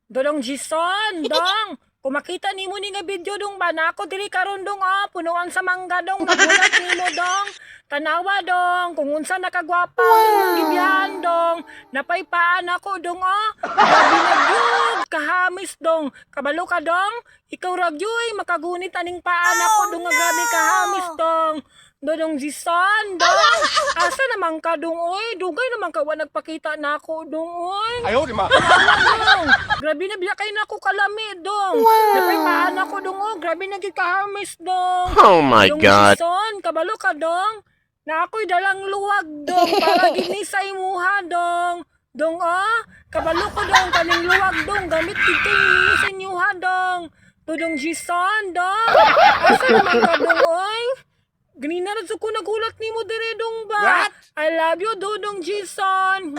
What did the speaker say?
Dodong Jison, dong. Kung makita nimo ni nga video dong ba na ako diri karon dong punuan sa mangga dong nagulat nimo dong. Tanawa dong kung unsa nakagwapa ang gibiyahan dong. Napaypaan ako dong Grabe na gyud kahamis dong. Kabalo ka dong. Ikaw ra gyud makagunit aning paan ako dong nga grabe kahamis dong. Dodong Jison, dong. Asa naman ka dong oy? Dugay naman ka wa nagpakita na ako dong oy. Ayaw, di ma. Dong. Grabe na biya kay nako kalami dong. Napaypaan ako dong grabe na gid kahamis dong. Oh my Dong God. Jison, kabalo ka dong. Na ako'y dalang luwag dong para gini sa imuha dong. Dong kabalo ko dong kaning luwag dong gamit dito ninyo sa inyuha dong. Dodong Jison dong. Asa naman ka dong oy? Ganina na ko nagulat nimo dire dong ba? What? I love you Dodong Jison.